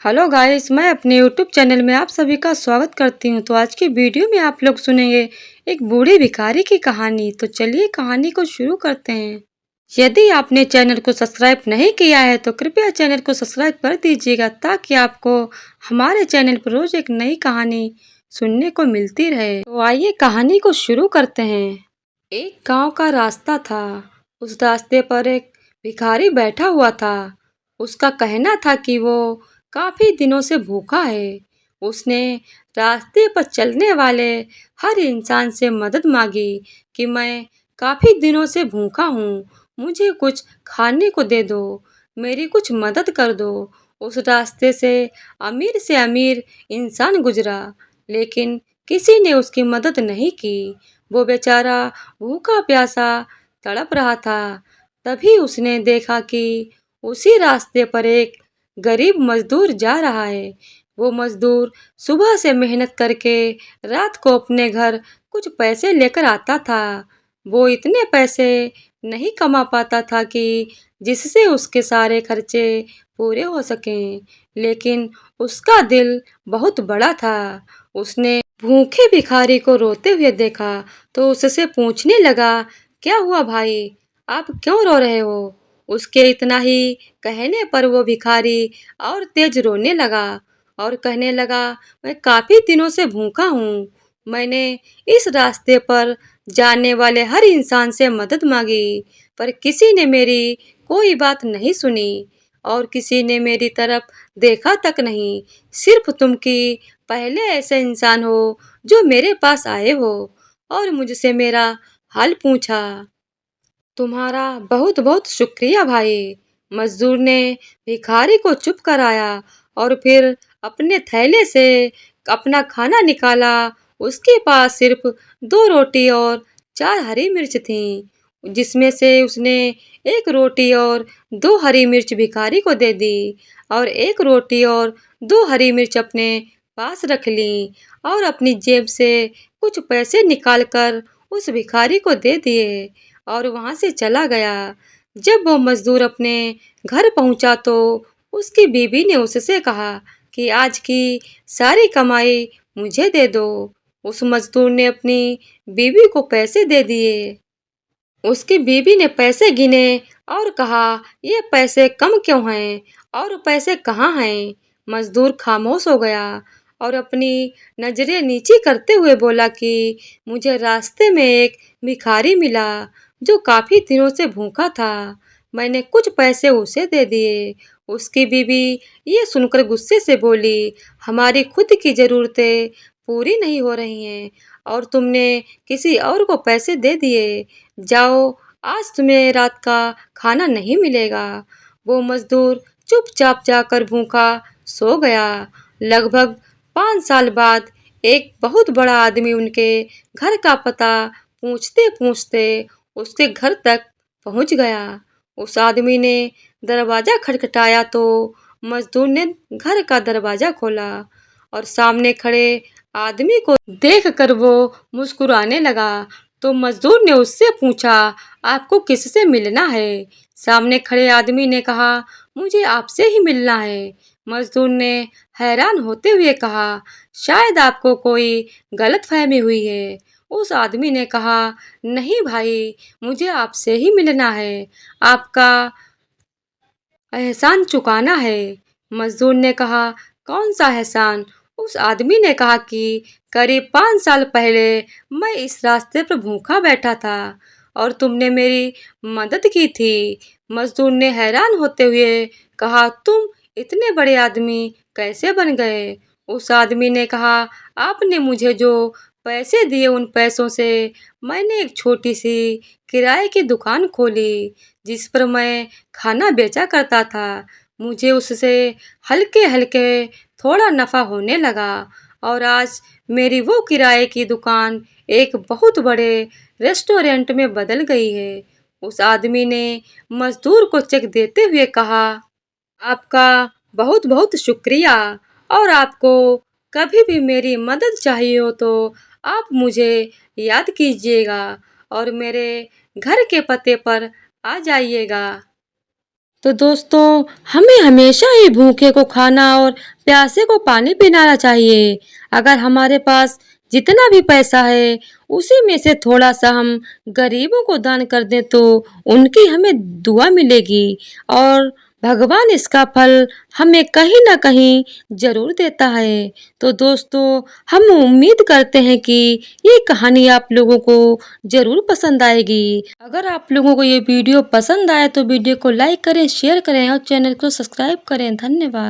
Hello guys, मैं अपने YouTube channel में आप सभी का स्वागत करती हूँ। तो आज की वीडियो में आप लोग सुनेंगे एक बूढ़े भिखारी की कहानी। तो चलिए कहानी को शुरू करते हैं। यदि आपने चैनल को सब्सक्राइब नहीं किया है तो कृपया चैनल को सब्सक्राइब कर दीजिएगा ताकि आपको हमारे चैनल पर रोज एक नई कहानी सुनने को मिलती रहे। तो आइए कहानी को शुरू करते हैं। एक गांव का रास्ता था। उस रास्ते पर एक भिखारी बैठा हुआ था। उसका कहना था कि वो काफी दिनों से भूखा है। उसने रास्ते पर चलने वाले हर इंसान से मदद मांगी कि मैं काफी दिनों से भूखा हूँ, मुझे कुछ खाने को दे दो, मेरी कुछ मदद कर दो। उस रास्ते से अमीर इंसान गुजरा, लेकिन किसी ने उसकी मदद नहीं की। वो बेचारा भूखा प्यासा तड़प रहा था। तभी उसने देखा कि उसी रास्ते पर एक गरीब मजदूर जा रहा है। वो मजदूर सुबह से मेहनत करके रात को अपने घर कुछ पैसे लेकर आता था। वो इतने पैसे नहीं कमा पाता था कि जिससे उसके सारे खर्चे पूरे हो सकें, लेकिन उसका दिल बहुत बड़ा था। उसने भूखे भिखारी को रोते हुए देखा तो उससे पूछने लगा, क्या हुआ भाई, आप क्यों रो रहे हो? उसके इतना ही कहने पर वो भिखारी और तेज रोने लगा और कहने लगा, मैं काफी दिनों से भूखा हूँ। मैंने इस रास्ते पर जाने वाले हर इंसान से मदद मांगी, पर किसी ने मेरी कोई बात नहीं सुनी और किसी ने मेरी तरफ देखा तक नहीं। सिर्फ तुम की पहले ऐसे इंसान हो जो मेरे पास आए हो और मुझसे मेरा हाल पूछा। तुम्हारा बहुत बहुत शुक्रिया भाई। मजदूर ने भिखारी को चुप कराया और फिर अपने थैले से अपना खाना निकाला। उसके पास सिर्फ 2 रोटी और 4 हरी मिर्च थीं, जिसमें से उसने एक रोटी और 2 हरी मिर्च भिखारी को दे दी और एक रोटी और 2 हरी मिर्च अपने पास रख ली और अपनी जेब से कुछ पैसे निकालकर उस भिखारी को दे दिए और वहां से चला गया। जब वो मजदूर अपने घर पहुंचा तो उसकी बीवी ने उससे कहा कि आज की सारी कमाई मुझे दे दो। उस मजदूर ने अपनी बीवी को पैसे दे दिए। उसकी बीवी ने पैसे गिने और कहा, ये पैसे कम क्यों हैं और पैसे कहाँ हैं? मजदूर खामोश हो गया और अपनी नजरें नीची करते हुए बोला कि मुझे रास्ते में एक भिखारी मिला जो काफी दिनों से भूखा था। मैंने कुछ पैसे उसे दे दिए। उसकी बीवी ये सुनकर गुस्से से बोली, हमारी खुद की जरूरतें पूरी नहीं हो रही हैं और तुमने किसी और को पैसे दे दिए। जाओ, आज तुम्हें रात का खाना नहीं मिलेगा। वो मजदूर चुपचाप जाकर भूखा सो गया। लगभग 5 साल बाद एक बहुत बड़ा आदमी उनके घर का पता पूछते पूछते उसके घर तक पहुंच गया। उस आदमी ने दरवाजा खटखटाया तो मजदूर ने घर का दरवाजा खोला और सामने खड़े आदमी को देखकर वो मुस्कुराने लगा। तो मजदूर ने उससे पूछा, आपको किससे मिलना है? सामने खड़े आदमी ने कहा, मुझे आपसे ही मिलना है। मजदूर ने हैरान होते हुए कहा, शायद आपको कोई गलतफहमी हुई है। उस आदमी ने कहा, नहीं भाई, मुझे आपसे ही मिलना है, आपका एहसान चुकाना है। मजदूर ने कहा, कौन सा एहसान? उस आदमी ने कहा कि करीब 5 साल पहले मैं इस रास्ते पर भूखा बैठा था और तुमने मेरी मदद की थी। मजदूर ने हैरान होते हुए कहा, तुम इतने बड़े आदमी कैसे बन गए? उस आदमी ने कहा, आपने मुझे जो पैसे दिए उन पैसों से मैंने एक छोटी सी किराए की दुकान खोली जिस पर मैं खाना बेचा करता था। मुझे उससे हल्के हल्के थोड़ा नफा होने लगा और आज मेरी वो किराए की दुकान एक बहुत बड़े रेस्टोरेंट में बदल गई है। उस आदमी ने मजदूर को चेक देते हुए कहा, आपका बहुत बहुत शुक्रिया और आपको कभी भी मेरी मदद चाहिए हो तो आप मुझे याद कीजिएगा और मेरे घर के पते पर आ जाइएगा। तो दोस्तों, हमें हमेशा ही भूखे को खाना और प्यासे को पानी पिलाना चाहिए। अगर हमारे पास जितना भी पैसा है, उसी में से थोड़ा सा हम गरीबों को दान कर दें तो उनकी हमें दुआ मिलेगी और भगवान इसका फल हमें कहीं ना कहीं जरूर देता है। तो दोस्तों, हम उम्मीद करते हैं कि ये कहानी आप लोगों को जरूर पसंद आएगी। अगर आप लोगों को ये वीडियो पसंद आए तो वीडियो को लाइक करें, शेयर करें और चैनल को सब्सक्राइब करें। धन्यवाद।